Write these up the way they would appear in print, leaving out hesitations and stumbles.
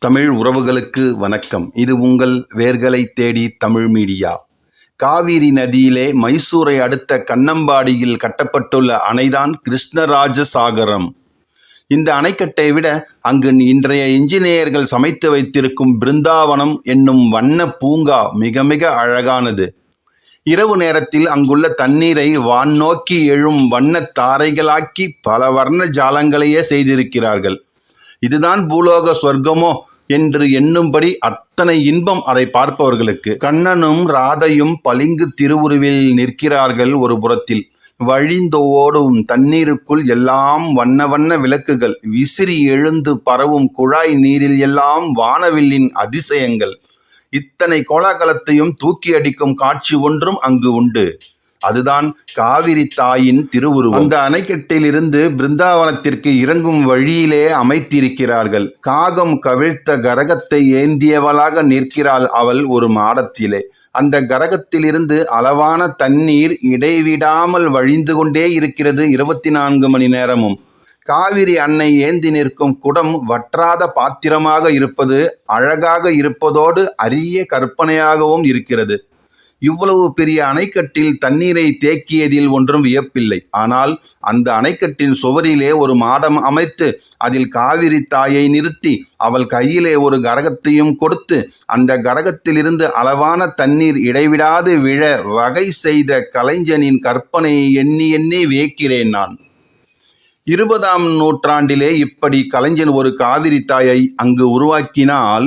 தமிழ் உறவுகளுக்கு வணக்கம். இது உங்கள் வேர்களை தேடி தமிழ் மீடியா. காவிரி நதியிலே மைசூரை அடுத்த கண்ணம்பாடியில் கட்டப்பட்டுள்ள அணைதான் கிருஷ்ணராஜசாகரம். இந்த அணைக்கட்டை விட அங்கு இன்றைய இன்ஜினியர்கள் சமைத்து வைத்திருக்கும் பிருந்தாவனம் என்னும் வண்ண பூங்கா மிக மிக அழகானது. இரவு நேரத்தில் அங்குள்ள தண்ணீரை வான் நோக்கி எழும் வண்ண தாரைகளாக்கி பல வர்ண ஜாலங்களையே செய்திருக்கிறார்கள். இதுதான் பூலோக சொர்க்கமோ என்று எண்ணும்படி அத்தனை இன்பம் அதை பார்ப்பவர்களுக்கு. கண்ணனும் ராதையும் பளிங்கு திருவுருவில் நிற்கிறார்கள் ஒரு புறத்தில். வழிந்தோடும் தண்ணீருக்குள் எல்லாம் வண்ண வண்ண விளக்குகள், விசிறி எழுந்து பரவும் குழாய் நீரில் எல்லாம் வானவில்லின் அதிசயங்கள். இத்தனை கோலாகலத்தையும் தூக்கி அடிக்கும் காட்சி ஒன்றும் அங்கு உண்டு. அதுதான் காவிரி தாயின் திருவுருவம். அந்த அணைக்கட்டிலிருந்து பிருந்தாவனத்திற்கு இறங்கும் வழியிலே அமைத்திருக்கிறார்கள். காகம் கவிழ்த்த கரகத்தை ஏந்தியவளாக நிற்கிறாள் அவள் ஒரு மாடத்திலே. அந்த கரகத்திலிருந்து அளவான தண்ணீர் இடைவிடாமல் வழிந்து கொண்டே இருக்கிறது 24 மணி நேரமும். காவிரி அன்னை ஏந்தி நிற்கும் குடம் வற்றாத பாத்திரமாக இருப்பது அழகாக இருப்பதோடு அரிய கற்பனையாகவும் இருக்கிறது. இவ்வளவு பெரிய அணைக்கட்டில் தண்ணீரை தேக்கியதில் ஒன்றும் வியப்பில்லை. ஆனால் அந்த அணைக்கட்டின் சுவரிலே ஒரு மாடம் அமைத்து அதில் காவிரி தாயை நிறுத்தி அவள் கையிலே ஒரு கரகத்தையும் கொடுத்து அந்த கரகத்திலிருந்து அளவான தண்ணீர் இடைவிடாது விழ வகை செய்த கலைஞனின் கற்பனையை எண்ணி எண்ணி வியக்கிறேன் நான். 20ஆம் நூற்றாண்டிலே இப்படி கலைஞன் ஒரு காவிரி தாயை அங்கு உருவாக்கினால்,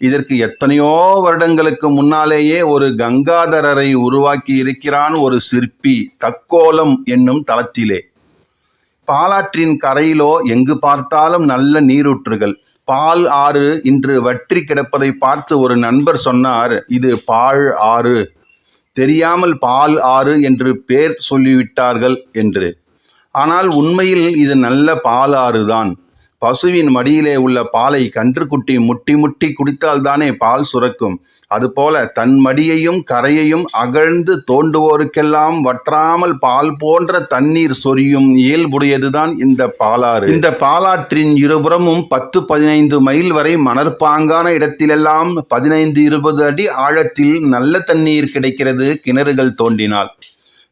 இதற்கு எத்தனையோ வருடங்களுக்கு முன்னாலேயே ஒரு கங்காதரரை உருவாக்கி இருக்கிறான் ஒரு சிற்பி தக்கோலம் என்னும் தலத்திலே. பாலாற்றின் கரையிலோ எங்கு பார்த்தாலும் நல்ல நீரூற்றுகள். பால் ஆறு இன்று வற்றி கிடப்பதை பார்த்து ஒரு நண்பர் சொன்னார், இது பாழ் ஆறு, தெரியாமல் பால் ஆறு என்று பேர் சொல்லிவிட்டார்கள் என்று. ஆனால் உண்மையில் இது நல்ல பாலாறுதான். பசுவின் மடியிலே உள்ள பாலை கன்றுக்குட்டி முட்டி முட்டி குடித்தால்தானே பால் சுரக்கும். அதுபோல தன் மடியையும் கரையையும் அகழ்ந்து தோண்டுவோருக்கெல்லாம் வற்றாமல் பால் போன்ற தண்ணீர் சொரியும் இயல்புடையதுதான் இந்த பாலாறு. இந்த பாலாற்றின் இருபுறமும் 10-15 மைல் வரை மணற்பாங்கான இடத்திலெல்லாம் 15-20 அடி ஆழத்தில் நல்ல தண்ணீர் கிடைக்கிறது கிணறுகள் தோண்டினால்.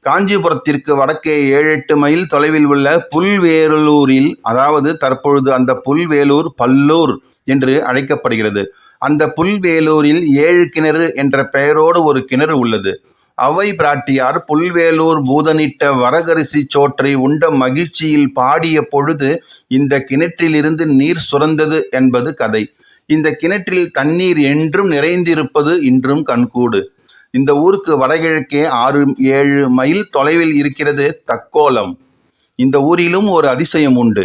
காஞ்சிபுரத்திற்கு வடக்கே 7-8 மைல் தொலைவில் உள்ள புல்வேலூரில், அதாவது தற்பொழுது அந்த புல்வேலூர் பல்லூர் என்று அழைக்கப்படுகிறது, அந்த புல்வேலூரில் 7 கிணறு என்ற பெயரோடு ஒரு கிணறு உள்ளது. அவை பிராட்டியார் புல்வேலூர் பூதனிட்ட வரகரிசி சோற்றை உண்ட மகிழ்ச்சியில் பாடிய பொழுது இந்த கிணற்றிலிருந்து நீர் சுரந்தது என்பது கதை. இந்த கிணற்றில் தண்ணீர் என்றும் நிறைந்திருப்பது இன்றும் கண்கூடு. இந்த ஊருக்கு வடகிழக்கே 6-7 மைல் தொலைவில் இருக்கிறது தக்கோலம். இந்த ஊரிலும் ஒரு அதிசயம் உண்டு.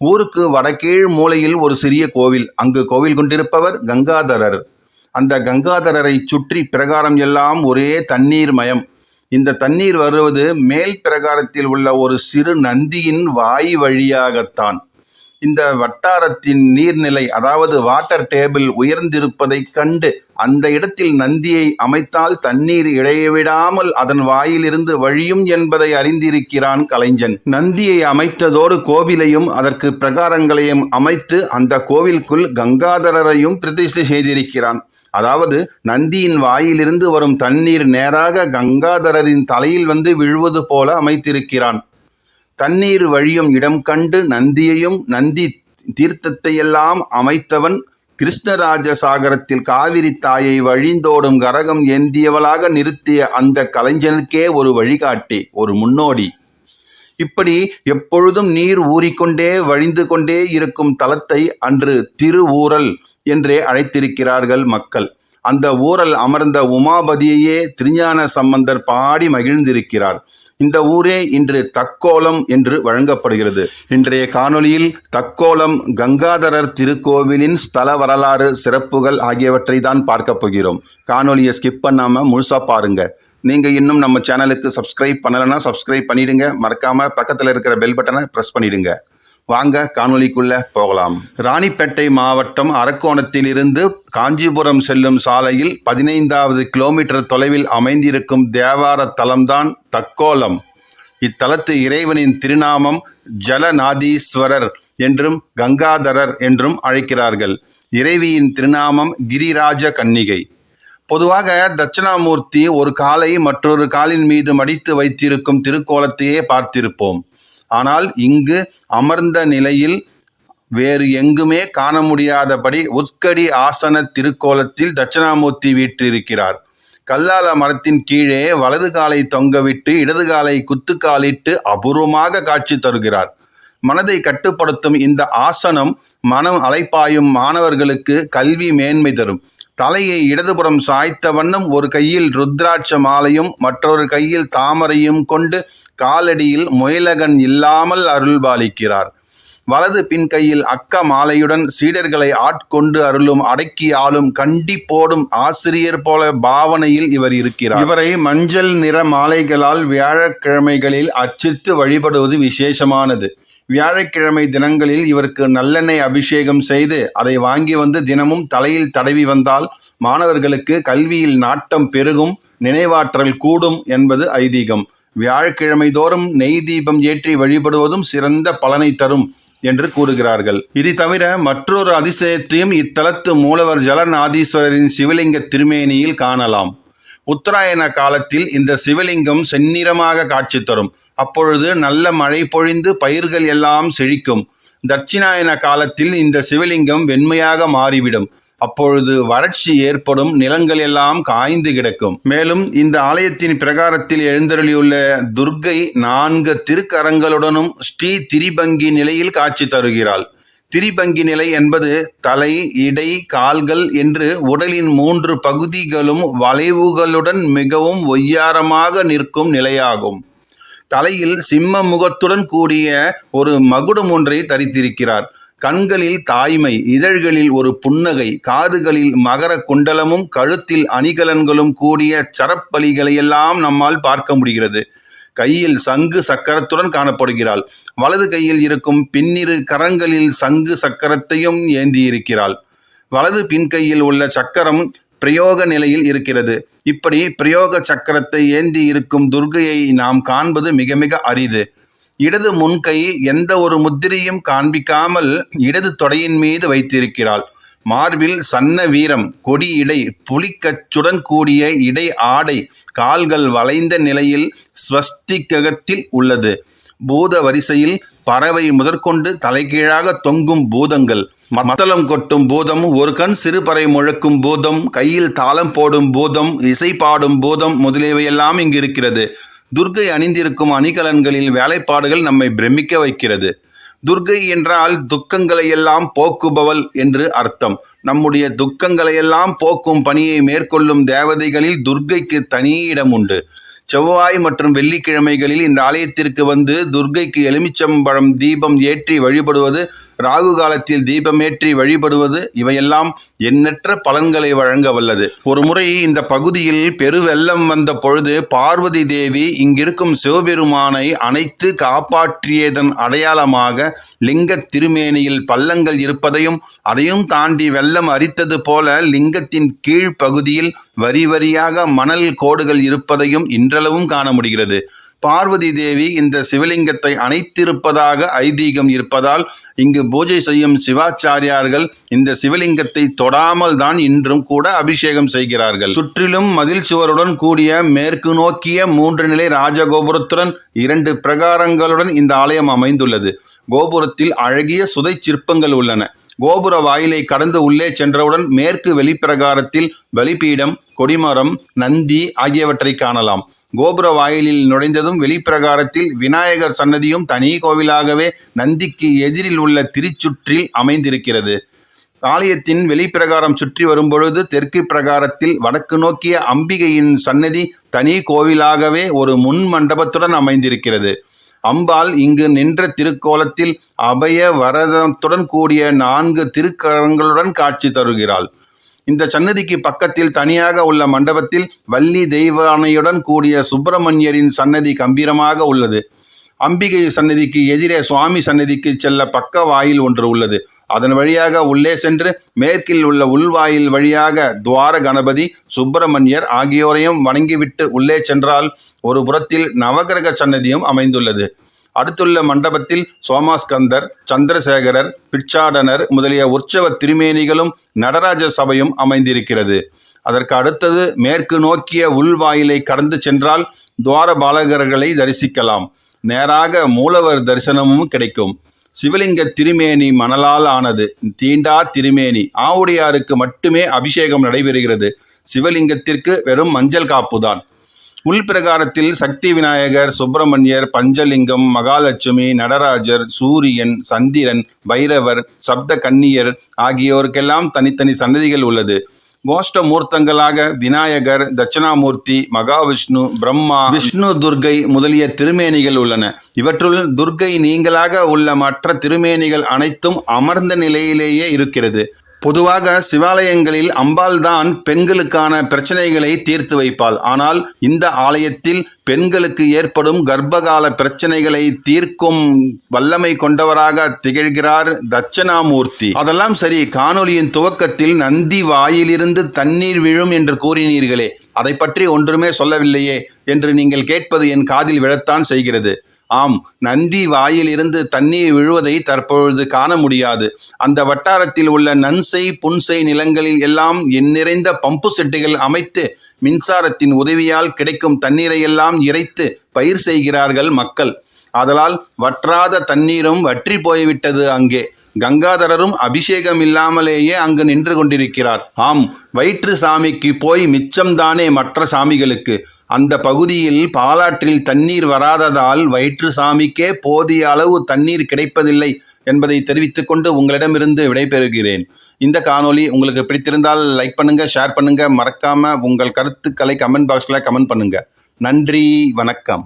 ஊருக்கு வடகீழ் மூலையில் ஒரு சிறிய கோவில். அங்கு கோவில் கொண்டிருப்பவர் கங்காதரர். அந்த கங்காதரரை சுற்றி பிரகாரம் எல்லாம் ஒரே தண்ணீர் மயம். இந்த தண்ணீர் வருவது மேல் பிரகாரத்தில் உள்ள ஒரு சிறு நந்தியின் வாய் வழியாகத்தான். இந்த வட்டாரத்தின் நீர்நிலை, அதாவது வாட்டர் டேபிள் உயர்ந்திருப்பதை கண்டு அந்த இடத்தில் நந்தியை அமைத்தால் தண்ணீர் இடைவிடாமல் அதன் வாயிலிருந்து வழியும் என்பதை அறிந்திருக்கிறான் கலைஞன். நந்தியை அமைத்ததோடு கோவிலையும் அதற்கு பிரகாரங்களையும் அமைத்து அந்த கோவிலுக்குள் கங்காதரரையும் பிரதிஷ்டை செய்திருக்கிறான். அதாவது நந்தியின் வாயிலிருந்து வரும் தண்ணீர் நேராக கங்காதரரின் தலையில் வந்து விழுவது போல அமைத்திருக்கிறான். தண்ணீர் வழியும் இடம் கண்டு நந்தியையும் நந்தி தீர்த்தத்தையெல்லாம் அமைத்தவன் கிருஷ்ணராஜசாகரத்தில் காவிரி தாயை வழிந்தோடும் கரகம் ஏந்தியவளாக நிறுத்திய அந்த கலைஞனுக்கே ஒரு வழிகாட்டி, ஒரு முன்னோடி. இப்படி எப்பொழுதும் நீர் ஊறிக்கொண்டே வழிந்து கொண்டே இருக்கும் தலத்தை அன்று திருவூரல் என்றே அழைத்திருக்கிறார்கள் மக்கள். அந்த ஊரல் அமர்ந்த உமாபதியையே திருஞான சம்பந்தர் பாடி மகிழ்ந்திருக்கிறார். இந்த ஊரே இன்று தக்கோலம் என்று வழங்கப்படுகிறது. இன்றைய காணொளியில் தக்கோலம் கங்காதரர் திருக்கோவிலின் ஸ்தல வரலாறு, சிறப்புகள் ஆகியவற்றை தான் பார்க்க போகிறோம். காணொளியை ஸ்கிப் பண்ணாமல் முழுசாக பாருங்க. நீங்கள் இன்னும் நம்ம சேனலுக்கு சப்ஸ்கிரைப் பண்ணலைன்னா சப்ஸ்கிரைப் பண்ணிடுங்க. மறக்காமல் பக்கத்தில் இருக்கிற பெல் பட்டனை ப்ரெஸ் பண்ணிடுங்க. வாங்க காணொளிக்குள்ள போகலாம். ராணிப்பேட்டை மாவட்டம் அரக்கோணத்திலிருந்து காஞ்சிபுரம் செல்லும் சாலையில் 15வது கிலோமீட்டர் தொலைவில் அமைந்திருக்கும் தேவார தலம்தான் தக்கோலம். இத்தலத்து இறைவனின் திருநாமம் ஜலநாதீஸ்வரர் என்றும் கங்காதரர் என்றும் அழைக்கிறார்கள். இறைவியின் திருநாமம் கிரிராஜ கன்னிகை. பொதுவாக தட்சிணாமூர்த்தி ஒரு காலை மற்றொரு காலின் மீது மடித்து வைத்திருக்கும் திருக்கோலத்தையே பார்த்திருப்போம். ஆனால் இங்கு அமர்ந்த நிலையில் வேறு எங்குமே காண முடியாதபடி உட்கடி ஆசன திருக்கோலத்தில் தட்சிணாமூர்த்தி வீற்றிருக்கிறார். கல்லால மரத்தின் கீழே வலது காலை தொங்கவிட்டு இடது காலை குத்துக்காலிட்டு அபூர்வமாக காட்சி தருகிறார். மனதை கட்டுப்படுத்தும் இந்த ஆசனம் மனம் அலைப்பாயும் மாணவர்களுக்கு கல்வி மேன்மை தரும். தலையை இடதுபுறம் சாய்த்த வண்ணம் ஒரு கையில் ருத்ராட்ச மாலையும் மற்றொரு கையில் தாமரையும் கொண்டு காலடியில் முயலகன் இல்லாமல் அருள்பாலிக்கிறார். வலது பின் கையில் அக்க மாலையுடன் சீடர்களை ஆட்கொண்டு அருளும் அடக்கி ஆளும் கண்டி போடும் ஆசிரியர் போல பாவனையில் இவர் இருக்கிறார். இவரை மஞ்சள் நிற மாலைகளால் வியாழக்கிழமைகளில் அர்ச்சித்து வழிபடுவது விசேஷமானது. வியாழக்கிழமை தினங்களில் இவருக்கு நல்லெண்ணெய் அபிஷேகம் செய்து அதை வாங்கி வந்து தினமும் தலையில் தடவி வந்தால் மாணவர்களுக்கு கல்வியில் நாட்டம் பெருகும், நினைவாற்றல் கூடும் என்பது ஐதீகம். வியாழக்கிழமை தோறும் நெய் தீபம் ஏற்றி வழிபடுவதும் சிறந்த பலனை தரும் என்று கூறுகிறார்கள். இது தவிர மற்றொரு அதிசயத்தையும் இத்தலத்து மூலவர் ஜலநாதீஸ்வரரின் சிவலிங்க திருமேனியில் காணலாம். உத்தராயண காலத்தில் இந்த சிவலிங்கம் செந்நிறமாக காட்சி தரும். அப்பொழுது நல்ல மழை பொழிந்து பயிர்கள் எல்லாம் செழிக்கும். தட்சிணாயன காலத்தில் இந்த சிவலிங்கம் வெண்மையாக மாறிவிடும். அப்பொழுது வறட்சி ஏற்படும், நிலங்கள் எல்லாம் காய்ந்து கிடக்கும். மேலும் இந்த ஆலயத்தின் பிரகாரத்தில் எழுந்தருளியுள்ள துர்க்கை 4 திருக்கரங்களுடனும் ஸ்ரீ திரிபங்கி நிலையில் காட்சி தருகிறாள். திரிபங்கி நிலை என்பது தலை, இடை, கால்கள் என்று உடலின் 3 பகுதிகளும் வளைவுகளுடன் மிகவும் ஒய்யாரமாக நிற்கும் நிலையாகும். தலையில் சிம்ம முகத்துடன் கூடிய ஒரு மகுடம் ஒன்றை தரித்திருக்கிறார். கண்களில் தாய்மை, இதழ்களில் ஒரு புன்னகை, காதுகளில் மகர குண்டலமும் கழுத்தில் அணிகலன்களும் கூடிய சரப்பலிகளையெல்லாம் நம்மால் பார்க்க முடிகிறது. கையில் சங்கு சக்கரத்துடன் காணப்படுகிறாள். வலது கையில் இருக்கும் பின்னிரு கரங்களில் சங்கு சக்கரத்தையும் ஏந்தியிருக்கிறாள். வலது பின் கையில் உள்ள சக்கரம் பிரயோக நிலையில் இருக்கிறது. இப்படி பிரயோக சக்கரத்தை ஏந்தி இருக்கும் துர்க்கையை நாம் காண்பது மிக மிக அரிது. இடது முன்கை எந்த ஒரு முத்திரையும் காண்பிக்காமல் இடது தொடையின் மீது வைத்திருக்கிறாள். மார்பில் சன்ன வீரம், கொடி இடை, புலிக்கச்சுடன் கூடிய இடை ஆடை, கால்கள் வளைந்த நிலையில் ஸ்வஸ்திகத்தில் உள்ளது. பூத வரிசையில் பறவை முதற்கொண்டு தலைகீழாக தொங்கும் பூதங்கள், மத்தளம் கொட்டும் பூதம், ஒரு கண் சிறுபறை முழக்கும் பூதம், கையில் தாளம் போடும் பூதம், இசை பாடும் பூதம் முதலியவையெல்லாம் இங்கு இருக்கிறது. துர்க்கை அணிந்திருக்கும் அணிகலன்களில் வேலைப்பாடுகள் நம்மை பிரமிக்க வைக்கிறது. துர்க்கை என்றால் துக்கங்களையெல்லாம் போக்குபவள் என்று அர்த்தம். நம்முடைய துக்கங்களையெல்லாம் போக்கும் பணியை மேற்கொள்ளும் தேவதைகளில் துர்க்கைக்கு தனி இடம் உண்டு. செவ்வாய் மற்றும் வெள்ளிக்கிழமைகளில் இந்த ஆலயத்திற்கு வந்து துர்க்கைக்கு எலுமிச்சம்பழம் தீபம் ஏற்றி வழிபடுவது, ராகு காலத்தில் தீபமேற்றி வழிபடுவது இவையெல்லாம் எண்ணற்ற பலன்களை வழங்க வல்லது. ஒரு முறை இந்த பகுதியில் பெருவெள்ளம் வந்த பொழுது பார்வதி தேவி இங்கிருக்கும் சிவபெருமானை அணைத்து காப்பாற்றியதன் அடையாளமாக லிங்க திருமேனியில் பள்ளங்கள் இருப்பதையும் அதையும் தாண்டி வெள்ளம் அரித்தது போல லிங்கத்தின் கீழ் பகுதியில் வரி வரியாக மணல் கோடுகள் இருப்பதையும் இன்றளவும் காண முடிகிறது. பார்வதி தேவி இந்த சிவலிங்கத்தை அணைத்திருப்பதாக ஐதீகம் இருப்பதால் இங்கு பூஜை செய்யும் சிவாச்சாரியார்கள் இந்த சிவலிங்கத்தை தொடாமல் தான் இன்றும் கூட அபிஷேகம் செய்கிறார்கள். சுற்றிலும் மதில் சுவருடன் கூடிய மேற்கு நோக்கிய 3 நிலை ராஜகோபுரத்துடன் 2 பிரகாரங்களுடன் இந்த ஆலயம் அமைந்துள்ளது. கோபுரத்தில் அழகிய சுதை சிற்பங்கள் உள்ளன. கோபுர வாயிலை கடந்து உள்ளே சென்றவுடன் மேற்கு வெளிப்பிரகாரத்தில் பலிபீடம், கொடிமரம், நந்தி ஆகியவற்றை காணலாம். கோபுர வாயிலில் நுழைந்ததும் வெளிப்பிரகாரத்தில் விநாயகர் சன்னதியும் தனி கோவிலாகவே நந்திக்கு எதிரில் உள்ள திருச்சுற்றில் அமைந்திருக்கிறது. ஆலயத்தின் வெளிப்பிரகாரம் சுற்றி வரும்பொழுது தெற்கு பிரகாரத்தில் வடக்கு நோக்கிய அம்பிகையின் சன்னதி தனி கோவிலாகவே ஒரு முன் மண்டபத்துடன் அமைந்திருக்கிறது. அம்பாள் இங்கு நின்ற திருக்கோலத்தில் அபய வரதத்துடன் கூடிய 4 திருக்கரங்களுடன் காட்சி தருகிறாள். இந்த சன்னதிக்கு பக்கத்தில் தனியாக உள்ள மண்டபத்தில் வள்ளி தெய்வானையுடன் கூடிய சுப்பிரமணியரின் சன்னதி கம்பீரமாக உள்ளது. அம்பிகை சன்னதிக்கு எதிரே சுவாமி சன்னதிக்கு செல்ல பக்க வாயில் ஒன்று உள்ளது. அதன் வழியாக உள்ளே சென்று மேற்கில் உள்ள உள்வாயில் வழியாக துவார கணபதி, சுப்பிரமணியர் ஆகியோரையும் வணங்கிவிட்டு உள்ளே சென்றால் ஒரு புறத்தில் நவகிரக சன்னதியும் அமைந்துள்ளது. அடுத்துள்ள மண்டபத்தில் சோமாஸ்கந்தர், சந்திரசேகரர், பிட்சாடனர் முதலிய உற்சவ திருமேனிகளும் நடராஜ சபையும் அமைந்திருக்கிறது. அதற்கு அடுத்தது மேற்கு நோக்கிய உள்வாயிலை கடந்து சென்றால் துவாரபாலகர்களை தரிசிக்கலாம். நேராக மூலவர் தரிசனமும் கிடைக்கும். சிவலிங்க திருமேனி மணலால் ஆனது, தீண்டா திருமேனி. ஆவுடையாருக்கு மட்டுமே அபிஷேகம் நடைபெறுகிறது. சிவலிங்கத்திற்கு வெறும் மஞ்சள் காப்புதான். உள்பிரகாரத்தில் சக்தி விநாயகர், சுப்பிரமணியர், பஞ்சலிங்கம், மகாலட்சுமி, நடராஜர், சூரியன், சந்திரன், பைரவர், சப்த கன்னியர் ஆகியோருக்கெல்லாம் தனித்தனி சன்னதிகள் உள்ளது. கோஷ்ட மூர்த்தங்களாக விநாயகர், தட்சிணாமூர்த்தி, மகாவிஷ்ணு, பிரம்மா, விஷ்ணு, துர்கை முதலிய திருமேனிகள் உள்ளன. இவற்றுள் துர்கை நீங்களாக உள்ள மற்ற திருமேனிகள் அனைத்தும் அமர்ந்த நிலையிலேயே இருக்கிறது. பொதுவாக சிவாலயங்களில் அம்பாள் தான் பெண்களுக்கான பிரச்சனைகளை தீர்த்து வைப்பாள். ஆனால் இந்த ஆலயத்தில் பெண்களுக்கு ஏற்படும் கர்ப்பகால பிரச்சனைகளை தீர்க்கும் வல்லமை கொண்டவராக திகழ்கிறார் தட்சிணாமூர்த்தி. அதெல்லாம் சரி, காணொலியின் துவக்கத்தில் நந்தி வாயிலிருந்து தண்ணீர் விழும் என்று கூறினீர்களே, அதை பற்றி ஒன்றுமே சொல்லவில்லையே என்று நீங்கள் கேட்பது என் காதில் விழத்தான் செய்கிறது. ஆம், நந்தி வாயில் இருந்து தண்ணீர் விழுவதை தற்பொழுது காண முடியாது. அந்த வட்டாரத்தில் உள்ள நன்சை, புன்சை நிலங்களில் எல்லாம் எண்ணிறைந்த பம்பு செட்டுகள் அமைத்து மின்சாரத்தின் உதவியால் கிடைக்கும் தண்ணீரை எல்லாம் இறைத்து பயிர் செய்கிறார்கள் மக்கள். ஆதலால் வற்றாத தண்ணீரும் வற்றி போய்விட்டது அங்கே. கங்காதரரும் அபிஷேகம் இல்லாமலேயே அங்கு நின்று கொண்டிருக்கிறார். ஆம், வயிற்று சாமிக்கு போய் மிச்சம்தானே மற்ற சாமிகளுக்கு. அந்த பகுதியில் பாலாற்றில் தண்ணீர் வராததால் வயிற்று சாமிக்கே போதிய அளவு தண்ணீர் கிடைப்பதில்லை என்பதை தெரிவித்துக் கொண்டு உங்களிடமிருந்து விடைபெறுகிறேன். இந்த காணொலி உங்களுக்கு பிடித்திருந்தால் லைக் பண்ணுங்க, ஷேர் பண்ணுங்க, மறக்காம உங்கள் கருத்துக்களை கமெண்ட் பாக்ஸ்ல கமெண்ட் பண்ணுங்க. நன்றி, வணக்கம்.